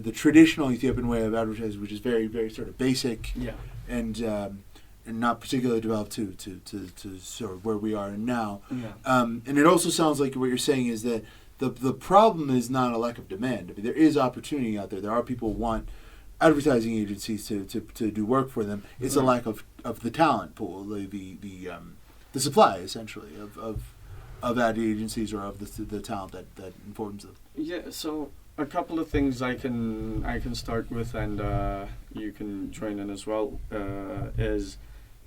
the traditional Ethiopian way of advertising, which is very, very sort of basic, and not particularly developed to sort of where we are now. Yeah. And it also sounds like what you're saying is that the problem is not a lack of demand. I mean, there is opportunity out there. There are people who want advertising agencies to do work for them. It's a lack of the talent pool, the supply essentially of ad agencies or of the talent that informs them. Yeah. So a couple of things I can start with, and you can join in as well. Is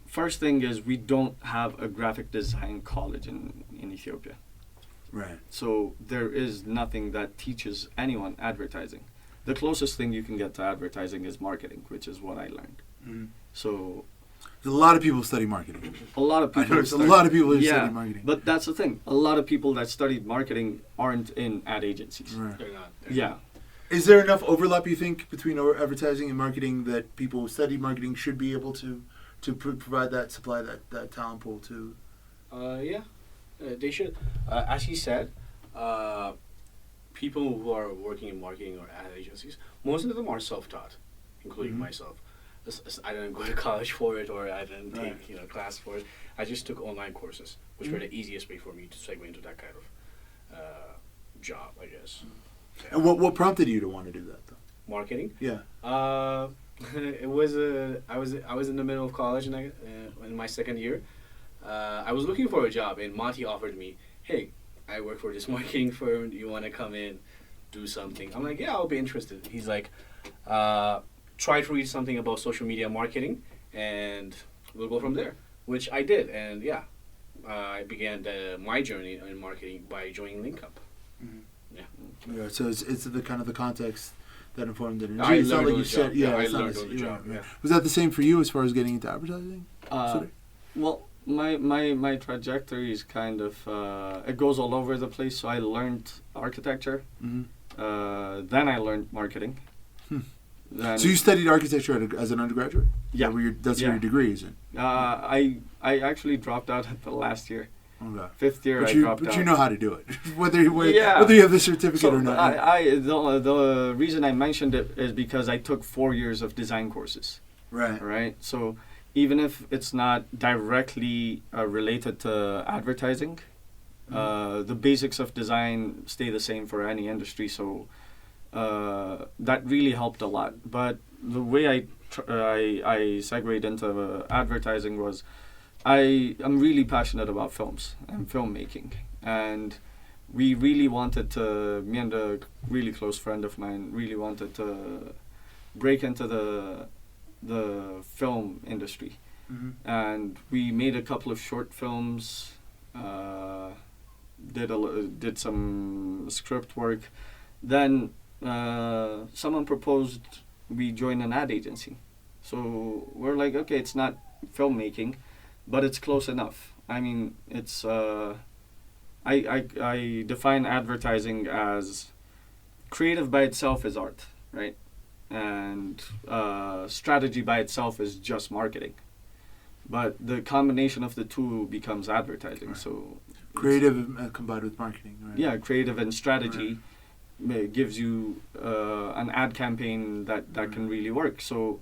first thing is we don't have a graphic design college in Ethiopia. Right. So there is nothing that teaches anyone advertising. The closest thing you can get to advertising is marketing, which is what I learned. Mm-hmm. So a lot of people study marketing. a lot of people. A lot of people who study marketing. But that's the thing. A lot of people that studied marketing aren't in ad agencies. Right. They're not. Yeah. Is there enough overlap, you think, between advertising and marketing that people who study marketing should be able to provide that, supply that talent pool to? They should. As he said, people who are working in marketing or ad agencies, most of them are self-taught, including myself. I didn't go to college for it, or I didn't take class for it. I just took online courses, which were the easiest way for me to segue into that kind of job, I guess. Yeah. And what prompted you to want to do that, though? Marketing? Yeah. It was I was in the middle of college and in my second year. I was looking for a job, and Monty offered me, "Hey, I work for this marketing firm. Do you want to come in, do something?" I'm like, "Yeah, I'll be interested." He's like, "Try to read something about social media marketing, and we'll go from there." Which I did, and I began my journey in marketing by joining LinkUp. Mm-hmm. Yeah. So it's the kind of the context that informed it. I It's not learned like on you the said. job. Yeah, I it's not learned as- on the yeah, job. yeah. Yeah. Was that the same for you as far as getting into advertising? Well, my trajectory is kind of it goes all over the place. So I learned architecture. Mm-hmm. Then I learned marketing. Then, So you studied architecture as an undergraduate? Yeah. That's where your degree is in? I actually dropped out at the last year. Okay. Fifth year, But I you, dropped but out. you know how to do it, whether you have the certificate or not. The reason I mentioned it is because I took 4 years of design courses. Right. Right. So even if it's not directly related to advertising, the basics of design stay the same for any industry. So that really helped a lot. But the way I segued into advertising was I'm really passionate about films and filmmaking, and we really wanted to, me and a really close friend of mine really wanted to break into the film industry. Mm-hmm. And we made a couple of short films, did some script work. Then someone proposed we join an ad agency. So we're like, okay, it's not filmmaking, but it's close enough. I mean, it's I define advertising as creative by itself is art, right? And strategy by itself is just marketing. But the combination of the two becomes advertising. Right. So creative combined with marketing, right? Yeah, creative and strategy gives you an ad campaign that can really work. So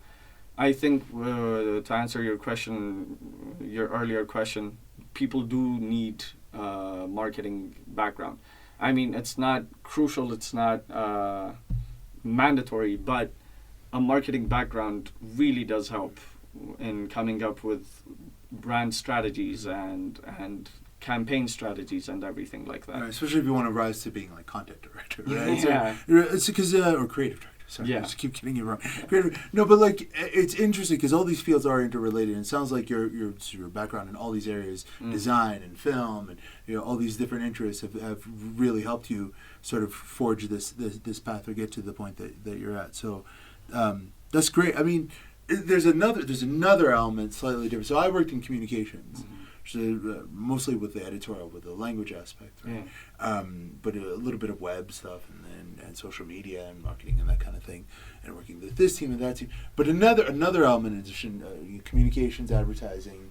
I think to answer your question, your earlier question, people do need marketing background. I mean, it's not crucial, it's not mandatory, but a marketing background really does help in coming up with brand strategies and campaign strategies and everything like that. Right, especially if you want to rise to being like content director, right? Yeah. It's because or creative director. Sorry, Yeah. I just keep getting you wrong. No, but like it's interesting because all these fields are interrelated, and it sounds like your background in all these areas, design and film, and all these different interests have really helped you sort of forge this path or get to the point that you're at. So that's great. I mean, there's another element slightly different. So I worked in communications. So, mostly with the editorial, with the language aspect, right? But a little bit of web stuff and social media and marketing and that kind of thing, and working with this team and that team. But another element in addition, communications, advertising,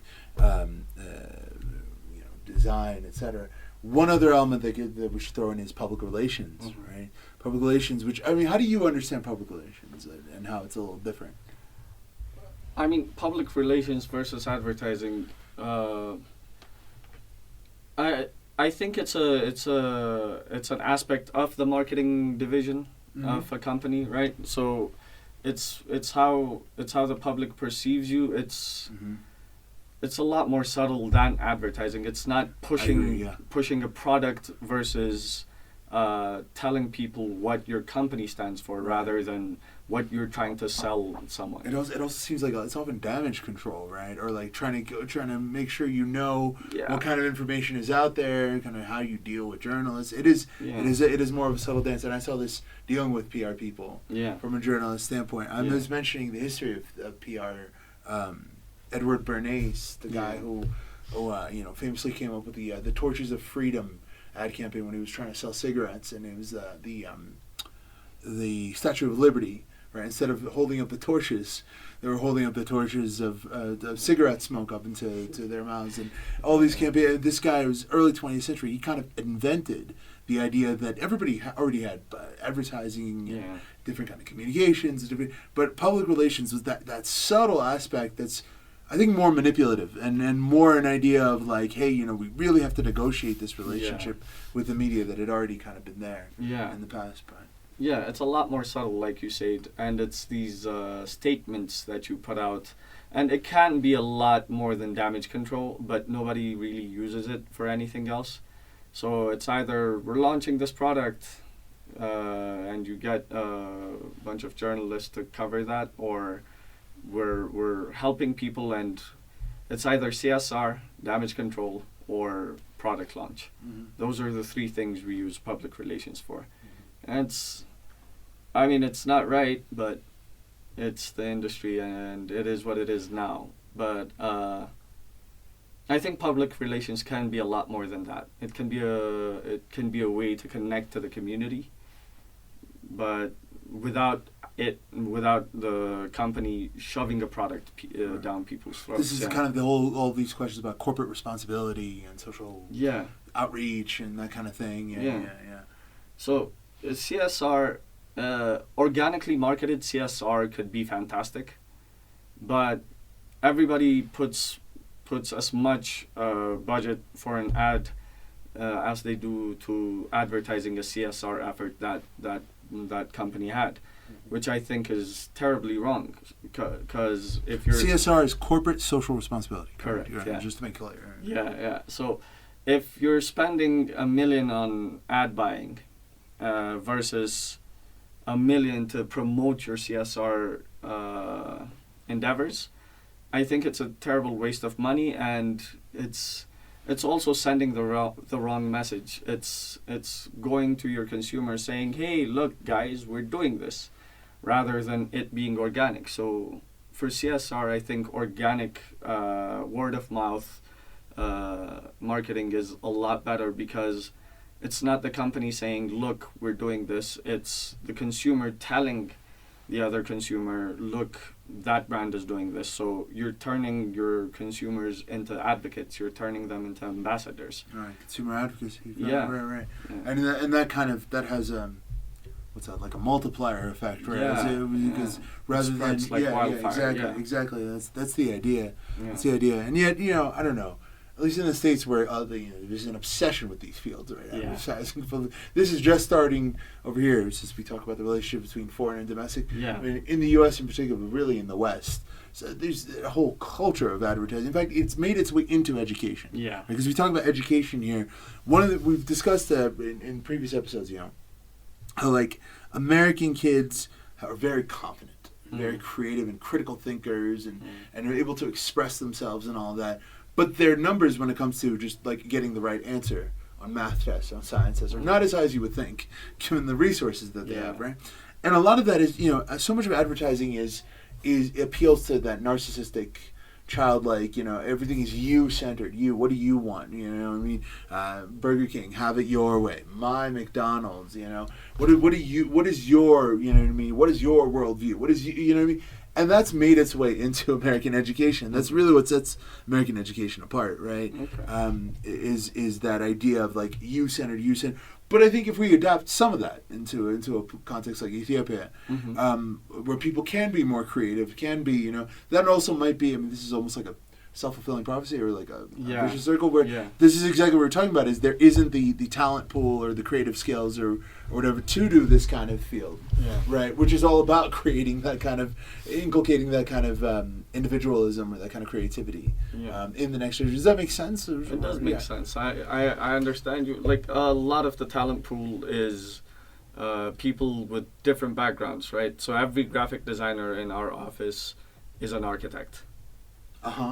design, etc. One other element that we should throw in is public relations, right? public relations. Which I mean, how do you understand public relations and how it's a little different? I mean, public relations versus advertising. I think it's an aspect of the marketing division of a company, right? So it's how the public perceives you. It's a lot more subtle than advertising. It's not pushing a product versus telling people what your company stands for, rather than what you're trying to sell someone. It also seems like it's often damage control, right? Or like trying to make sure you know what kind of information is out there, kind of how you deal with journalists. It is more of a subtle dance, and I saw this dealing with PR people from a journalist standpoint. I was mentioning the history of PR. Edward Bernays, the guy who famously came up with the Torches of Freedom ad campaign when he was trying to sell cigarettes, and it was the Statue of Liberty. Right, instead of holding up the torches, they were holding up the torches of cigarette smoke up into their mouths, and all these campaigns. This guy was early 20th century. He kind of invented the idea that everybody already had advertising, different kind of communications, but public relations was that subtle aspect that's, I think, more manipulative and more an idea of like, hey, we really have to negotiate this relationship with the media that had already kind of been there in the past, but. Yeah, it's a lot more subtle, like you said, and it's these statements that you put out, and it can be a lot more than damage control, but nobody really uses it for anything else. So it's either we're launching this product, and you get a bunch of journalists to cover that, or we're helping people, and it's either CSR, damage control, or product launch. Those are the three things we use public relations for. And it's not right, but it's the industry, and it is what it is now. But I think public relations can be a lot more than that. It can be a way to connect to the community, but without the company shoving a product down people's throats. This is kind of all these questions about corporate responsibility and social outreach and that kind of thing. Yeah. So CSR, organically marketed CSR could be fantastic, but everybody puts as much budget for an ad as they do to advertising a CSR effort that company had, which I think is terribly wrong. Because if you're CSR is corporate social responsibility. Correct. Just to make clear. Yeah. So if you're spending $1 million on ad buying versus $1 million to promote your CSR endeavors, I think it's a terrible waste of money, and it's also sending the wrong message. It's going to your consumer saying, hey, look guys, we're doing this, rather than it being organic. So for CSR, I think organic word of mouth marketing is a lot better, because it's not the company saying, look, we're doing this. It's the consumer telling the other consumer, look, that brand is doing this. So you're turning your consumers into advocates. You're turning them into ambassadors. Right, consumer advocacy. Right. And that has what's that, like a multiplier effect, right? Because rather than wildfire. Exactly. That's the idea. That's the idea. And yet, I don't know. At least in the States, where there's an obsession with these fields, right? Advertising. This is just starting over here, since we talk about the relationship between foreign and domestic. I mean, in the U.S. in particular, but really in the West, so there's a whole culture of advertising. In fact, it's made its way into education. Because we talk about education here. We've discussed in previous episodes, how like American kids are very confident, very creative and critical thinkers, and are able to express themselves and all that. But their numbers, when it comes to just like getting the right answer on math tests, on science tests, are not as high as you would think, given the resources that they have, right? And a lot of that is, so much of advertising is appeals to that narcissistic, childlike, everything is you-centered. You, what do you want? Burger King, have it your way. My McDonald's, what is your, what is your worldview? What is, And that's made its way into American education. That's really what sets American education apart, right? Okay. Is that idea of like you-centered, But I think if we adapt some of that into a context like Ethiopia, where people can be more creative, can be, that also might be, I mean, this is almost like a self-fulfilling prophecy or like a vicious circle where this is exactly what we're talking about, is there isn't the talent pool or the creative skills or whatever to do this kind of field, right? Which is all about creating that kind of, inculcating that kind of individualism or that kind of creativity in the next generation. Does that make sense? It does make sense. I understand you. Like a lot of the talent pool is people with different backgrounds, right? So every graphic designer in our office is an architect.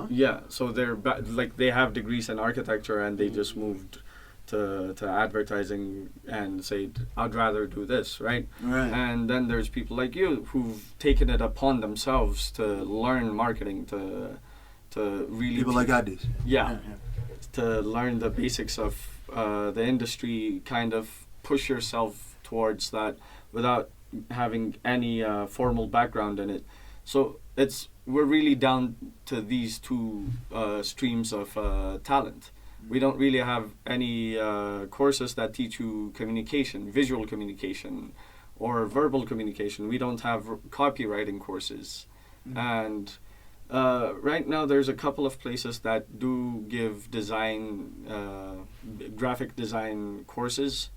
Yeah, so they're they have degrees in architecture and they just moved to advertising and say, I'd rather do this, right? And then there's people like you who've taken it upon themselves to learn marketing, to really people like I did. To learn the basics of the industry, kind of push yourself towards that without having any formal background in it. So we're really down to these two streams of talent. We don't really have any courses that teach you communication, visual communication, or verbal communication. We don't have copywriting courses. And right now there's a couple of places that do give graphic design courses,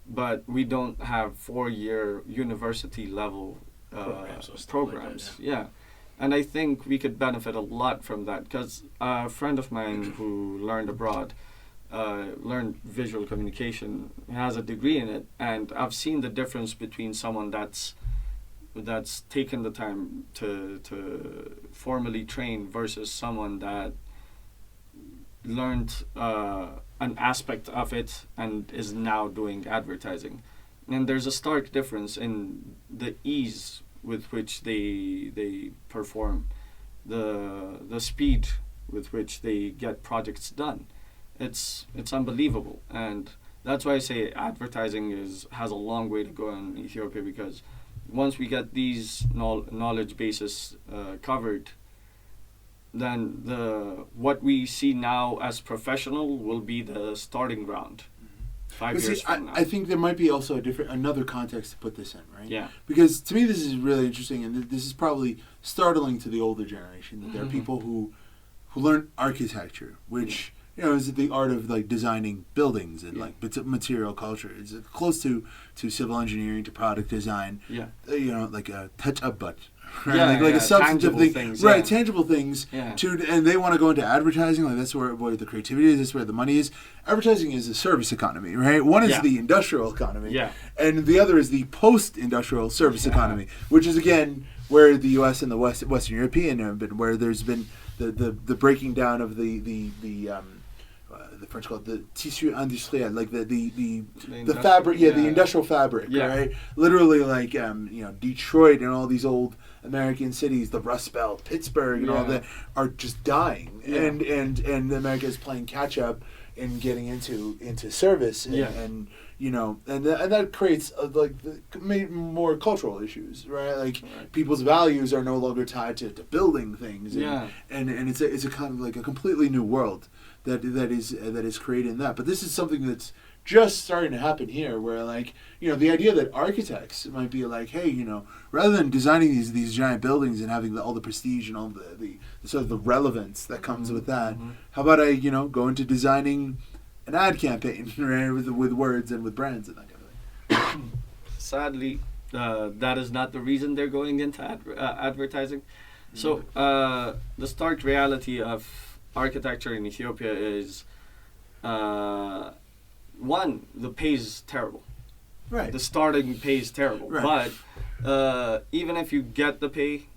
but we don't have 4-year university level programs. And I think we could benefit a lot from that, because a friend of mine who learned abroad, learned visual communication, has a degree in it, and I've seen the difference between someone that's taken the time to formally train versus someone that learned an aspect of it and is now doing advertising. And there's a stark difference in the ease with which they perform, the speed with which they get projects done. It's unbelievable, and that's why I say advertising has a long way to go in Ethiopia, because once we get these knowledge bases covered, then what we see now as professional will be the starting ground. 5 years from now. I think there might be also another context to put this in, right? Yeah. Because to me this is really interesting, and this is probably startling to the older generation, that there are people who learn architecture, which is the art of like designing buildings and like material culture. It's close to civil engineering, to product design. Like a touch-up but. Right? Like a substantive thing, things, tangible things. And they want to go into advertising. Like that's where the creativity is. That's where the money is. Advertising is a service economy, right? One is the industrial economy, and the other is the post-industrial service economy, which is again where the U.S. and the Western European have been, where there's been the breaking down of the French call it the tissu industriel, like the fabric, the industrial fabric, right? Literally, like Detroit and all these old American cities, the Rust Belt, Pittsburgh, and all that are just dying, and America is playing catch up in getting into service, and that creates more cultural issues, right? Like people's values are no longer tied to building things, and it's a kind of like a completely new world that is created in that. But this is something that's just starting to happen here, where the idea that architects might be like, hey, rather than designing these giant buildings and having all the prestige and all the sort of the relevance that comes with that, how about I go into designing an ad campaign, right, with words and with brands and that kind of thing. Sadly, that is not the reason they're going into advertising. So the stark reality of architecture in Ethiopia is one, the pay is terrible. Right. The starting pay is terrible. Right. But even if you get the pay,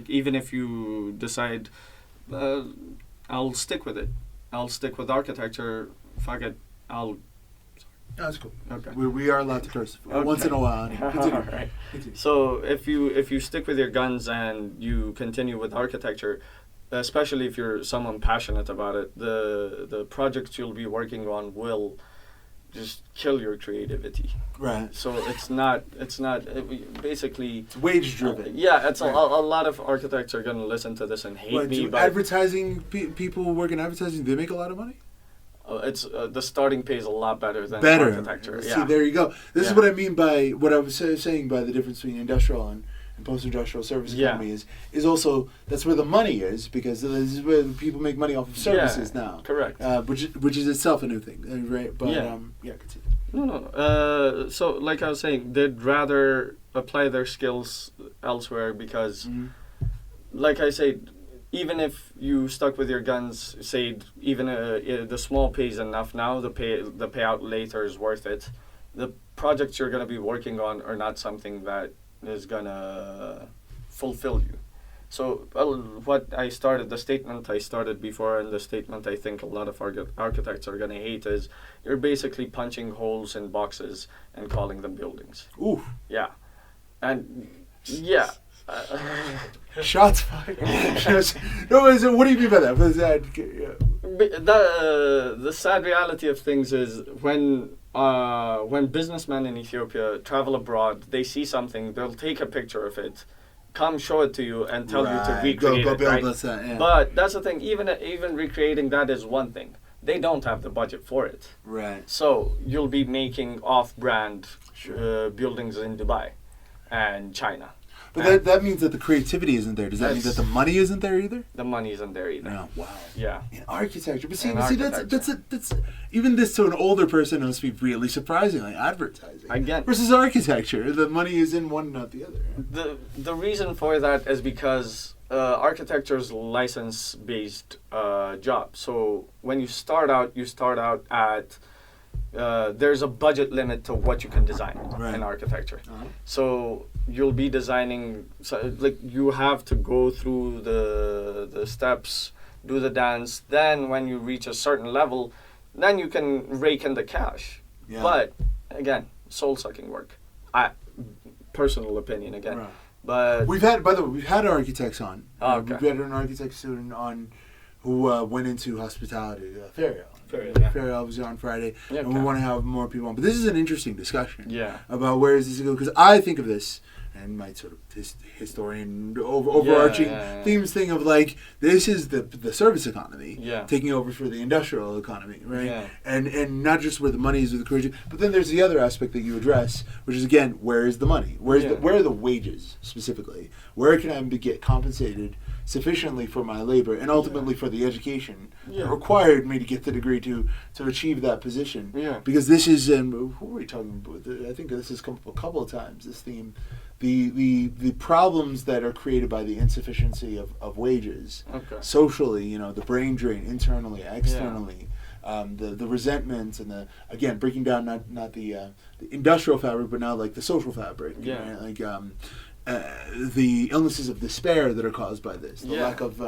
even if you decide, I'll stick with it. I'll stick with architecture. Fuck it. No, that's cool. Okay. We are allowed to curse once in a while. All right. So if you stick with your guns and you continue with architecture, especially if you're someone passionate about it, the projects you'll be working on will just kill your creativity. Right. So it's not basically... It's wage driven. It's a lot of architects are going to listen to this and hate me. Advertising, people who work in advertising, they make a lot of money? it's the starting pay is a lot better than architecture. See, there you go. This is Yeah. what I mean by what I was saying by the difference between industrial and post-industrial service economy is also that's where the money is, because this is where people make money off of services now. Correct. Which is itself a new thing, right? But continue. No. So, like I was saying, they'd rather apply their skills elsewhere because, like I said, even if you stuck with your guns, say even the small pay is enough now, the payout later is worth it. The projects you're going to be working on are not something that is going to fulfill you. So the statement I started before, and the statement I think a lot of architects are going to hate is, you're basically punching holes in boxes and calling them buildings. Ooh. Yeah. And, yeah. Shots fired. No, what do you mean by that? The sad reality of things is when businessmen in Ethiopia travel abroad, they see something, they'll take a picture of it, come show it to you, and tell you to recreate go it. build Right? us that, yeah. But that's the thing. Even recreating that is one thing. They don't have the budget for it. Right. So you'll be making off-brand buildings in Dubai and China. But that means that the creativity isn't there. Does that mean that the money isn't there either? The money isn't there either. No. Wow. Yeah. In architecture, but see, architecture. that's even this to an older person must be really surprising. Like advertising Again. versus architecture, the money is in one, not the other. The reason for that is because architecture is a license-based job. So when you start out at there's a budget limit to what you can design in architecture. Uh-huh. So you'll be designing, you have to go through the steps, do the dance. Then when you reach a certain level, then you can rake in the cash. Yeah. But again, soul-sucking work. Personal opinion again. Right. But We've had architects on. Oh, okay. We've had an architect student on who went into hospitality, Ferial. Ferial was on Friday, Yeah, and we want to have more people on. But this is an interesting discussion about where is this going to go, because I think of this, and my sort of historian overarching themes thing of like, this is the service economy taking over for the industrial economy, right? Yeah. And not just where the money is with the creation, but then there's the other aspect that you address, which is again, where is the money? Where are the wages specifically? Where can I get compensated sufficiently for my labor and ultimately for the education that required me to get the degree to achieve that position? Yeah. Because this is, who were we talking about? I think this has come up a couple of times, this theme. The problems that are created by the insufficiency of wages socially, the brain drain internally, externally, the resentments, and again breaking down not the industrial fabric, but now like the social fabric, right? Like the illnesses of despair that are caused by this, the lack of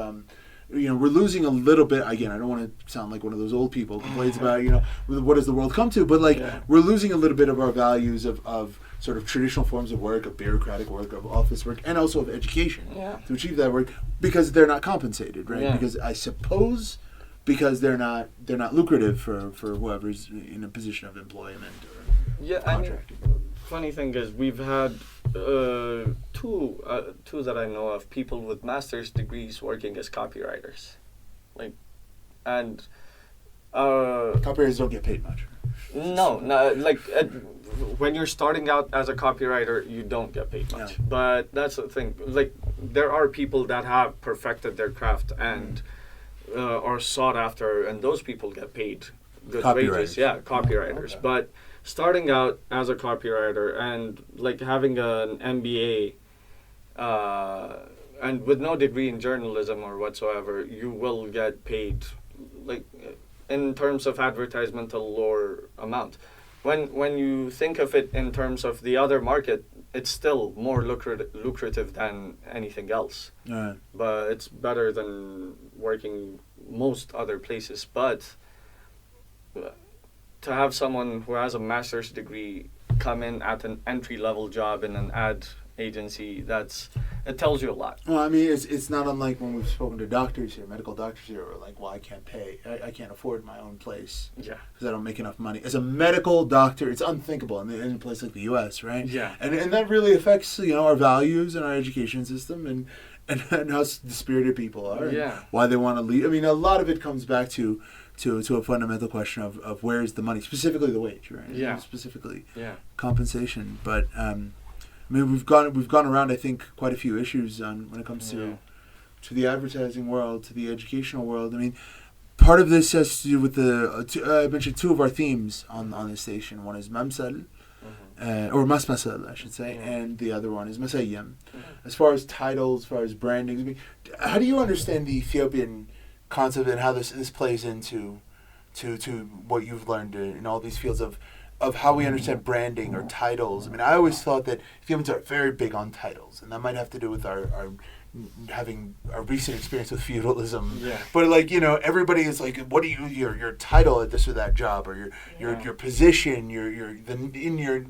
we're losing a little bit. Again, I don't want to sound like one of those old people who complains about what does the world come to, but we're losing a little bit of our values of sort of traditional forms of work, of bureaucratic work, of office work, and also of education to achieve that work, because they're not compensated, right? Because I suppose they're not lucrative for whoever's in a position of employment or contracting. I mean, funny thing is we've had two that I know of, people with master's degrees working as copywriters, copywriters don't get paid much. No, when you're starting out as a copywriter, you don't get paid much. Yeah. But that's the thing. There are people that have perfected their craft and are sought after, and those people get paid good wages. Yeah, copywriters. Okay. But starting out as a copywriter and having an MBA and with no degree in journalism or whatsoever, you will get paid in terms of advertisement a lower amount. When you think of it in terms of the other market, it's still more lucrative than anything else. Right. But it's better than working most other places. But to have someone who has a master's degree come in at an entry-level job in an ad agency, it tells you a lot. Well, I mean, it's not unlike when we've spoken to doctors here, medical doctors here, who are like, well, I can't pay, I can't afford my own place because I don't make enough money. As a medical doctor, it's unthinkable in a place like the U.S., right? Yeah. And that really affects, our values and our education system and how dispirited people are and why they want to leave. I mean, a lot of it comes back to to a fundamental question of where's the money, specifically the wage, right? Yeah. Specifically compensation. But I mean, we've gone around, I think, quite a few issues on when it comes to the advertising world, to the educational world. I mean, part of this has to do with I mentioned two of our themes on this station. One is Mamsal, or Masmasal, I should say, and the other one is Masayyam. As far as titles, as far as branding, I mean, how do you understand the Ethiopian concept and how this plays into to what you've learned in all these fields of how we understand branding or titles? I mean, I always thought that Ethiopians are very big on titles, and that might have to do with our having a recent experience with feudalism. Yeah. But like, you know, everybody is like, what do your title at this or that job, or your position, your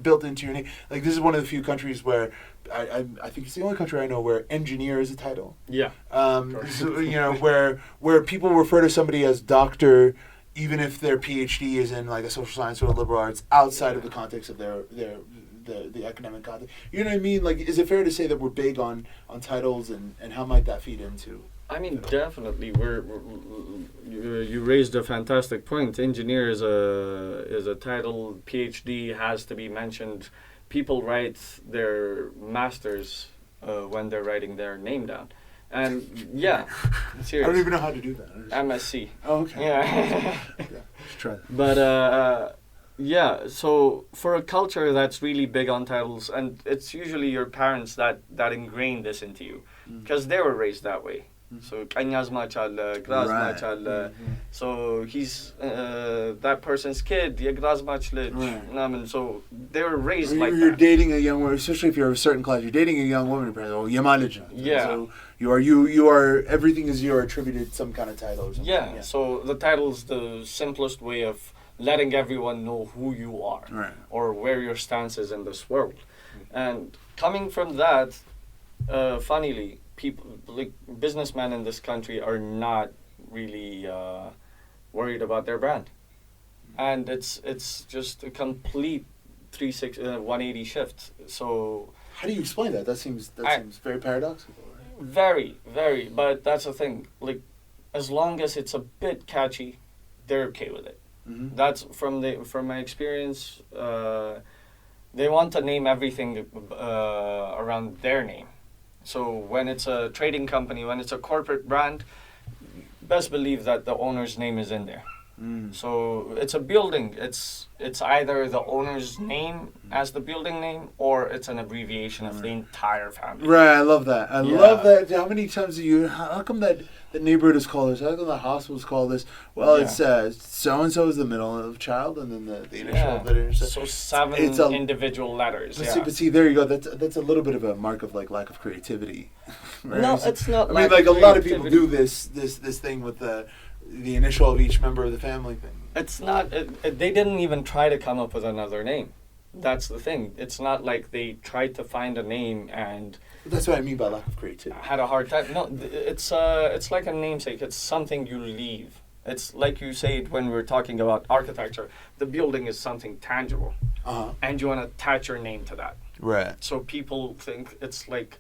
built into your name. Like, this is one of the few countries where I think it's the only country I know where engineer is a title. Yeah. So, you know, where people refer to somebody as doctor, even if their PhD is in like a social science or a liberal arts, outside of the context of the academic context. You know what I mean? Like, is it fair to say that we're big on titles, and how might that feed into? I mean, definitely. You raised a fantastic point. Engineer is a title. PhD has to be mentioned. People write their masters when they're writing their name down. And seriously. I don't even know how to do that. MSc. Oh, okay. Yeah. Let's try that. But so for a culture that's really big on titles, and it's usually your parents that ingrain this into you, because they were raised that way. So Kanyazmach al, Grazmach al. So he's that person's kid. Grazmach lid. So they were raised like that. You're dating a young woman, especially if you're of a certain class. You're dating a young woman. Oh, Yamalija. Yeah. So you are everything is you're attributed some kind of title or something. Yeah. So the title's the simplest way of letting everyone know who you are, or where your stance is in this world. And coming from that, funnily, people like businessmen in this country are not really worried about their brand, and it's just a complete 180 shift. So how do you explain that? That seems very paradoxical. Right? Very, very. But that's the thing. Like, as long as it's a bit catchy, they're okay with it. That's from my experience. They want to name everything around their name. So when it's a trading company, when it's a corporate brand, best believe that the owner's name is in there. So it's a building. It's either the owner's name as the building name, or it's an abbreviation of the entire family. Right, I love that. I love that. How many times how come that the neighborhood is called this? How come the hospital is called this? Well, it's so-and-so is the middle child, and then the initial letter. So 7 individual letters. But see, there you go. That's a little bit of a mark of like lack of creativity. Right? No, it's not. I mean, like a lot of people do this thing with the initial of each member of the family thing. It's not. They didn't even try to come up with another name. That's the thing. It's not like they tried to find a name and. That's what I mean by lack of creativity. Had a hard time. No, it's like a namesake. It's something you leave. It's like you said when we were talking about architecture. The building is something tangible, and you want to attach your name to that. Right. So people think it's like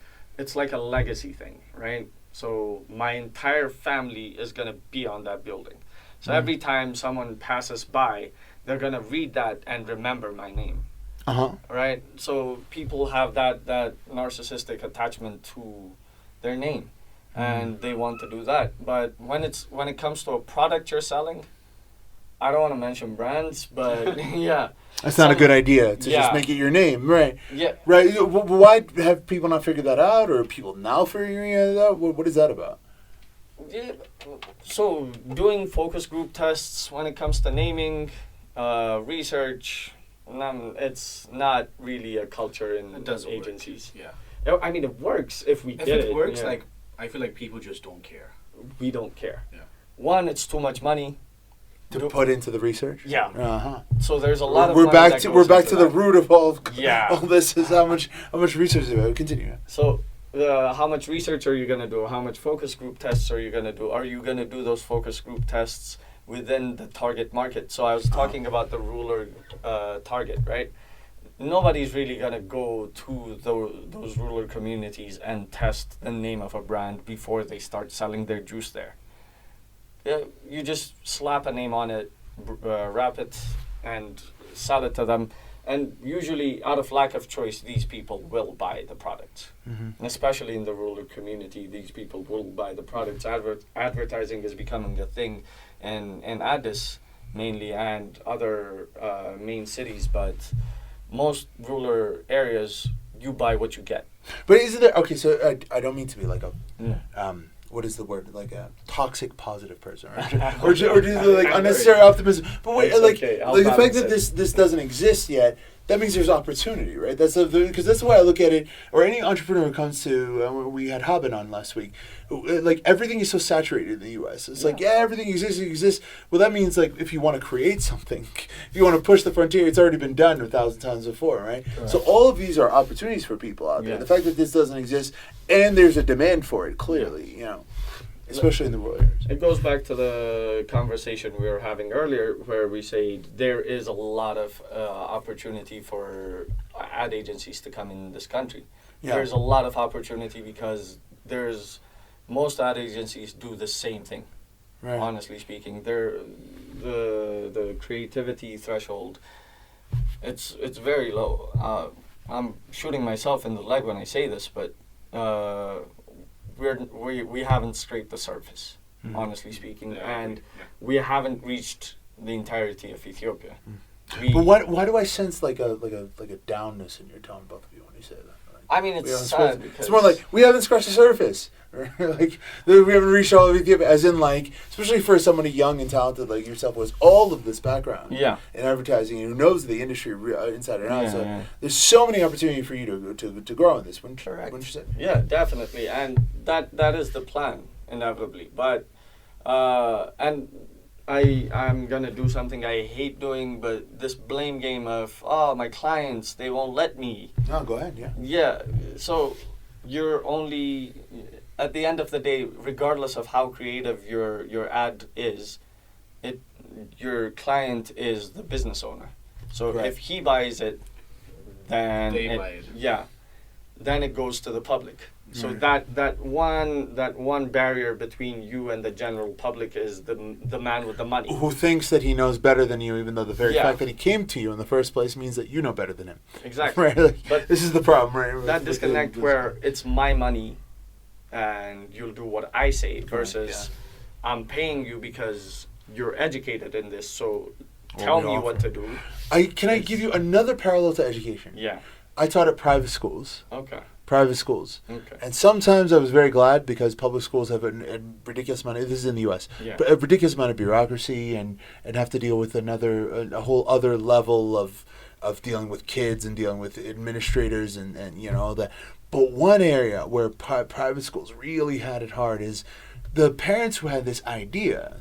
a legacy thing, right? So my entire family is gonna be on that building. So every time someone passes by, they're gonna read that and remember my name. Right? So people have that narcissistic attachment to their name, and they want to do that. But when it comes to a product you're selling, I don't want to mention brands, but that's not a good idea to just make it your name, right? Yeah. Right. Why have people not figured that out, or are people now figuring it out? What is that about? Yeah. So doing focus group tests when it comes to naming, research. It's not really a culture in agencies. Work. Yeah. I mean, it works if we get it. If it works, like, I feel like people just don't care. We don't care. Yeah. One, it's too much money to put into the research. Yeah. So there's a lot of. We're back to the root of all this is how much research do we continue. So. How much research are you going to do? How much focus group tests are you going to do? Are you going to do those focus group tests within the target market? So I was talking about the rural target, right? Nobody's really going to go to those rural communities and test the name of a brand before they start selling their juice there. You just slap a name on it, wrap it, and sell it to them. And usually, out of lack of choice, these people will buy the product. And especially in the rural community, these people will buy the products. Advertising is becoming a thing in Addis mainly and other main cities, but most rural areas, you buy what you get. But isn't there, okay, so I don't mean to be like a, what is the word, like a toxic positive person, or just like unnecessary optimism. But wait, like the fact that this doesn't exist yet, that means there's opportunity, right? That's because that's the way I look at it. Or any entrepreneur who comes to, we had Haben on last week. Like everything is so saturated in the U.S. It's like everything exists. Well, that means like if you want to create something, if you want to push the frontier, it's already been done 1,000 times before, right? So all of these are opportunities for people out there. The fact that this doesn't exist and there's a demand for it, clearly, you know. Especially in the rural areas. It goes back to the conversation we were having earlier where we say there is a lot of opportunity for ad agencies to come in this country. There's a lot of opportunity because most ad agencies do the same thing, honestly speaking. The creativity threshold, it's very low. I'm shooting myself in the leg when I say this, but we haven't scraped the surface, honestly speaking, and we haven't reached the entirety of Ethiopia. But why do I sense like a downness in your tone, both of you, when you say that? Like, I mean, it's sad because it's more like we haven't scratched the surface. Like we haven't reached all of Ethiopia, as in like, especially for somebody young and talented like yourself, with all of this background in advertising and who knows the industry inside and out. So there's so many opportunities for you to grow in this. Wouldn't you say? Yeah, definitely, and that is the plan, inevitably. But and I'm gonna do something I hate doing, but this blame game of my clients, they won't let me. No, go ahead. Yeah. So you're only, at the end of the day, regardless of how creative your ad is, your client is the business owner. So if he buys it, then they buy it. Yeah, then it goes to the public. So that one barrier between you and the general public is the man with the money who thinks that he knows better than you, even though the very fact that he came to you in the first place means that you know better than him. Exactly. Right. Like, but this is the problem, right? That disconnect where it's my money, and you'll do what I say versus I'm paying you because you're educated in this. So tell me what to do. Can I give you another parallel to education? Yeah. I taught at private schools. Okay. Private schools. Okay. And sometimes I was very glad because public schools have a ridiculous amount of, this is in the U.S., but a ridiculous amount of bureaucracy and have to deal with a whole other level of dealing with kids and dealing with administrators and you know, all that. But one area where private schools really had it hard is the parents who had this idea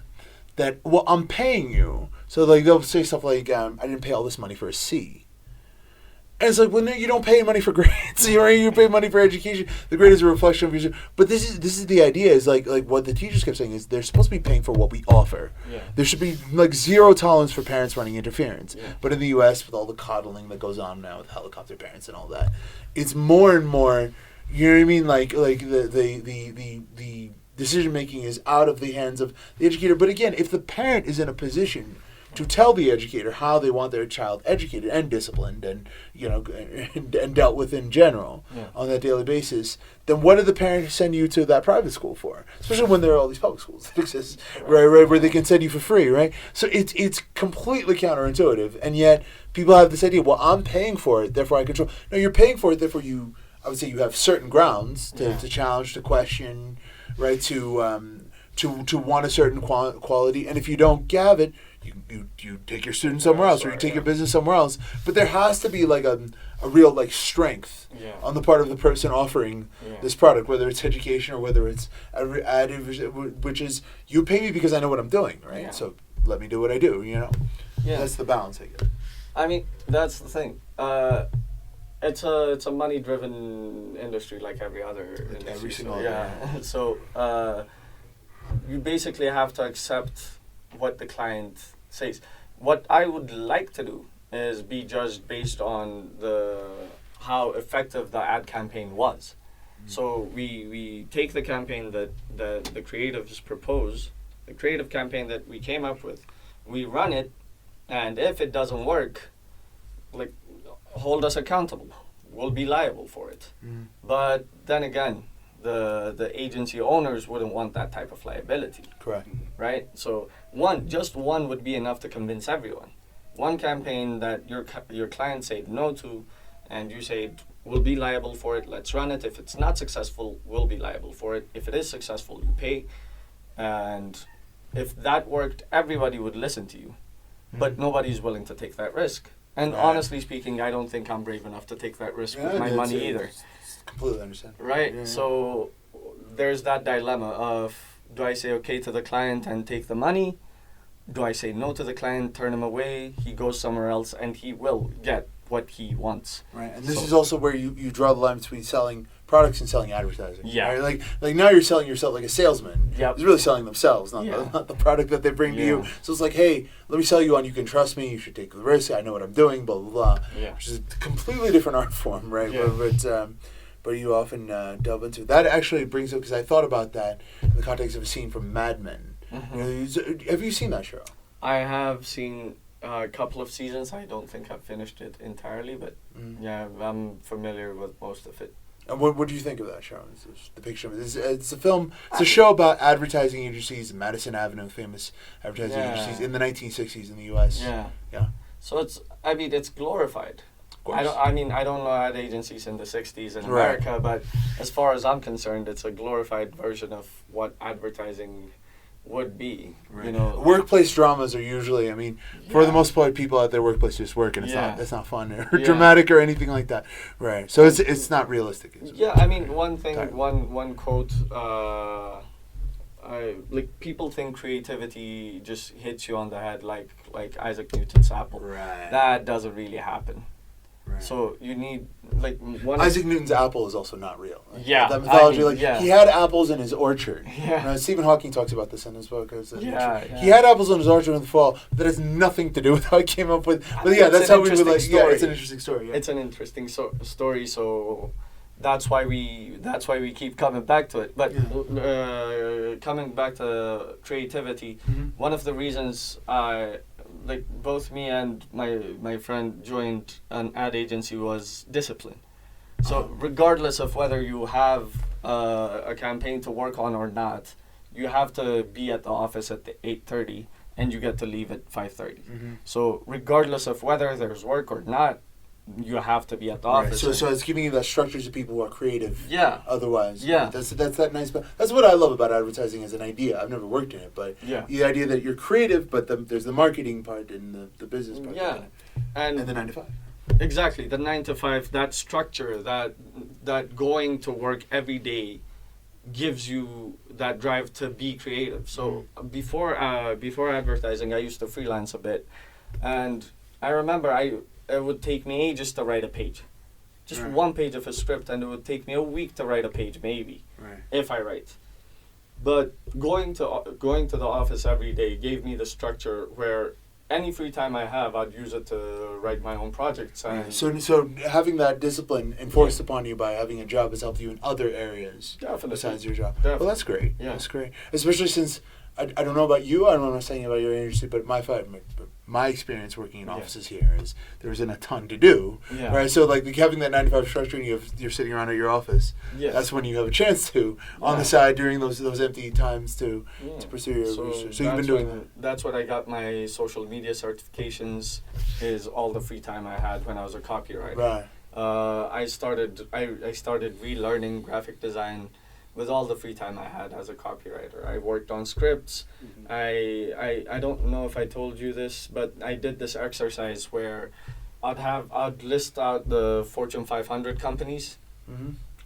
that, well, I'm paying you. So like they'll say stuff like, I didn't pay all this money for a C. And it's like, well, no, you don't pay money for grades. You pay money for education. The grade is a reflection of your. But this is the idea. Is like what the teachers kept saying is they're supposed to be paying for what we offer. There should be like zero tolerance for parents running interference. But in the U.S., with all the coddling that goes on now with helicopter parents and all that, it's more and more. You know what I mean? Like the decision making is out of the hands of the educator. But again, if the parent is in a position to tell the educator how they want their child educated and disciplined and, you know, and dealt with in general on that daily basis, then what did the parents send you to that private school for? Especially when there are all these public schools that exist, right, where they can send you for free, right? So it's completely counterintuitive, and yet people have this idea, well, I'm paying for it, therefore I control. No, you're paying for it, therefore I would say you have certain grounds to challenge, to question, right, to want a certain quality, and if you don't have it, you take your student somewhere else, or you take your business somewhere else. But there has to be like a real like strength on the part of the person offering this product, whether it's education or whether it's ad, which is you pay me because I know what I'm doing, right? So let me do what I do, you know. That's the balance, I guess. I mean, that's the thing. It's a money-driven industry like every other industry. Every single So you basically have to accept what the client says. What I would like to do is be judged based on how effective the ad campaign was. So we take the campaign that the creatives propose the creative campaign that we came up with, we run it, and if it doesn't work, like, hold us accountable. We'll be liable for it. Mm. But then again, the agency owners wouldn't want that type of liability, Correct. right? So just one would be enough to convince everyone. One campaign that your client said no to, and you say we'll be liable for it. Let's run it. If it's not successful, we'll be liable for it. If it is successful, you pay. And if that worked, everybody would listen to you. But nobody's willing to take that risk. And honestly speaking, I don't think I'm brave enough to take that risk with my money either. Completely understand. Right? Yeah. So there's that dilemma of, do I say okay to the client and take the money? Do I say no to the client, turn him away, he goes somewhere else, and he will get what he wants. Right, and this is also where you draw the line between selling products and selling advertising. Yeah. Right? Like now you're selling yourself like a salesman. Yep. He's really selling themselves, not, Yeah. not the product that they bring to you. So it's like, hey, let me sell you on, you can trust me, you should take the risk, I know what I'm doing, blah, blah, blah. Yeah. Which is a completely different art form, right? Yeah. But you often delve into. That actually brings up, because I thought about that in the context of a scene from Mad Men. Mm-hmm. Have you seen that show? I have seen a couple of seasons. I don't think I've finished it entirely, but yeah, I'm familiar with most of it. And what do you think of that show? It's the depiction of it. It's a film. It's a show about advertising agencies, Madison Avenue, famous advertising agencies in the 1960s in the U.S. Yeah. Yeah. So it's glorified. Of course. I don't know ad agencies in the 60s in America, but as far as I'm concerned, it's a glorified version of what advertising would be. Right. You know, workplace dramas are usually, for the most part, people at their workplace just work, and it's not fun or dramatic or anything like that. Right. So it's not realistic. One quote. Like, people think creativity just hits you on the head like Isaac Newton's apple. Right. That doesn't really happen. Right. So you need Isaac Newton's apple is also not real. Yeah, that mythology, he had apples in his orchard. Yeah. Stephen Hawking talks about this in his book. He had apples in his orchard in the fall. But that has nothing to do with how he came up with. But that's how we would like. Yeah, it's an interesting story. Yeah. It's an interesting story. So that's why we keep coming back to it. But coming back to creativity, one of the reasons both me and my friend joined an ad agency was discipline. So regardless of whether you have a campaign to work on or not, you have to be at the office at 8:30 and you get to leave at 5:30. So regardless of whether there's work or not, you have to be at the office. So it's giving you that structure to people who are creative. Yeah. Otherwise. Yeah. That's that nice. That's what I love about advertising as an idea. I've never worked in it, but the idea that you're creative, but there's the marketing part and the business part. Yeah. And the 9 to 5. Exactly, the 9 to 5. That structure, that going to work every day, gives you that drive to be creative. So before advertising, I used to freelance a bit, and I remember it would take me ages to write a page. Just one page of a script, and it would take me a week to write a page, maybe, if I write. But going to the office every day gave me the structure where any free time I have, I'd use it to write my own projects. And So having that discipline enforced upon you by having a job has helped you in other areas besides your job. Definitely. Well, that's great. Yeah. That's great. Especially since I don't know about you. I don't know what I'm saying about your industry, but my experience working in offices here is there isn't a ton to do, right? So like having that 9 to 5 structure, and you're sitting around at your office. That's when you have a chance to on the side during those empty times to pursue your research. So you've been doing that. That's what I got my social media certifications. Is all the free time I had when I was a copywriter. Right. I started relearning graphic design with all the free time I had as a copywriter. I worked on scripts. I don't know if I told you this, but I did this exercise where I'd list out the Fortune 500 companies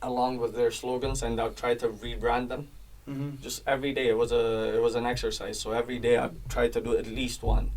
along with their slogans, and I'd try to rebrand them. Just every day. It was an exercise. So every day I'd try to do at least one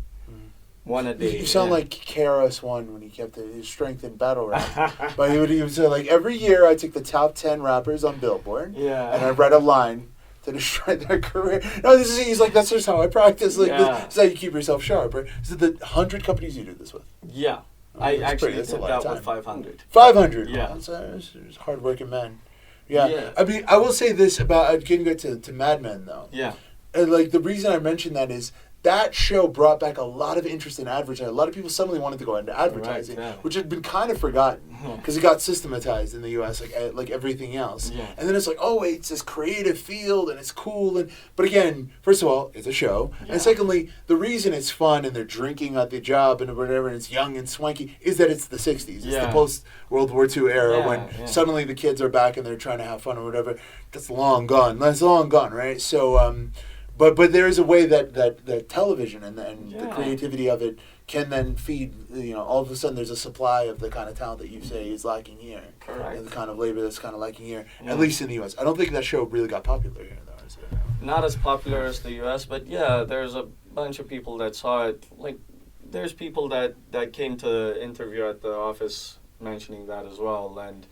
a day. You sound like KRS-One when he kept his strength in battle rap. But he would say, like, every year I take the top 10 rappers on Billboard, and I write a line to destroy their career. No, he's like, that's just how I practice. Like, this is how you keep yourself sharp, right? Is it the 100 companies you do this with? Yeah. I actually did that with 500. 500? Yeah. That's hard-working men. Yeah. I mean, I will say this about, getting back to Mad Men, though. Yeah. like the reason I mentioned that is that show brought back a lot of interest in advertising. A lot of people suddenly wanted to go into advertising, Right, yeah. which had been kind of forgotten because it got systematized in the U.S. like everything else. Yeah. And then it's like, oh wait, it's this creative field and it's cool. But again, first of all, it's a show, Yeah. and secondly, the reason it's fun and they're drinking at the job and whatever, and it's young and swanky, is that it's the '60s. It's the Yeah. post World War II era Yeah, when yeah. suddenly the kids are back and they're trying to have fun or whatever. That's long gone. That's long gone, right? So. But there is a way that television and the Yeah. creativity of it can then feed, all of a sudden there's a supply of the kind of talent that you say is lacking here. Correct. And the kind of labor that's kind of lacking here, Yeah. at least in the U.S. I don't think that show really got popular here, though. Is it? Not as popular as the U.S., but yeah, there's a bunch of people that saw it. Like, there's people that came to interview at the office mentioning that as well, and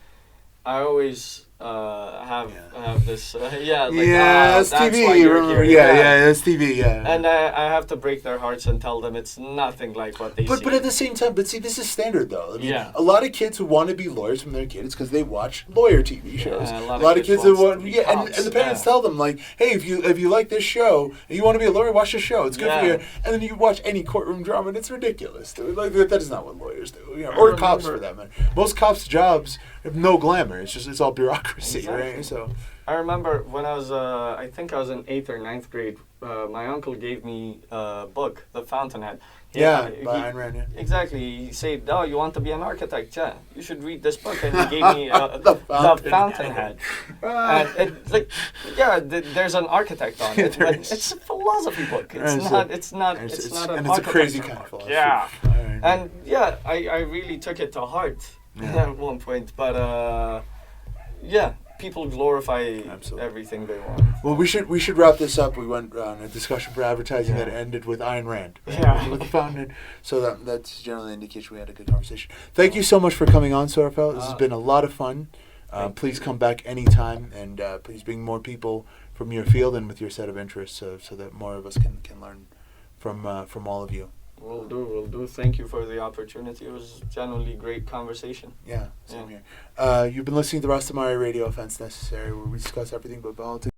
I always have this that's that's TV. why you're here. Yeah, that's TV. Yeah. And I have to break their hearts and tell them it's nothing like what they see. But at the same time, see, this is standard though. I mean, Yeah. a lot of kids who want to be lawyers from their kids because they watch lawyer TV shows. Yeah, a lot of kids who wants want, to be and cops, the parents yeah. tell them like, hey, if you like this show and you want to be a lawyer, watch the show. It's good for Yeah. you. And then you watch any courtroom drama, and it's ridiculous. Dude. Like that is not what lawyers do, I or cops remember- for that matter. Most cops' jobs have no glamour. It's all bureaucracy, Exactly. right? So. I remember when I was, I think I was in 8th or 9th grade, my uncle gave me a book, The Fountainhead. By Ayn Rand, yeah. Exactly. He said, "Oh, you want to be an architect? Yeah, you should read this book." And he gave me The The Fountainhead. And it's like, yeah, there's an architect on it, but it's a philosophy book. It's not. It's not an and it's a crazy architecture kind of book. philosophy. Yeah. All right. And yeah, I really took it to heart Yeah. at one point, but yeah. People glorify Absolutely. everything they want. Well, we should wrap this up. We went on a discussion for advertising Yeah. that ended with Ayn Rand. Right? Yeah. With the fountain. So that's generally an indication we had a good conversation. Thank you so much for coming on, Sorafel. This has been a lot of fun. Please come back anytime, and please bring more people from your field and with your set of interests, so that more of us can learn from all of you. Will do. Thank you for the opportunity. It was generally great conversation. Yeah, same here. You've been listening to Ras Temari Radio, Offense Necessary, where we discuss everything but politics.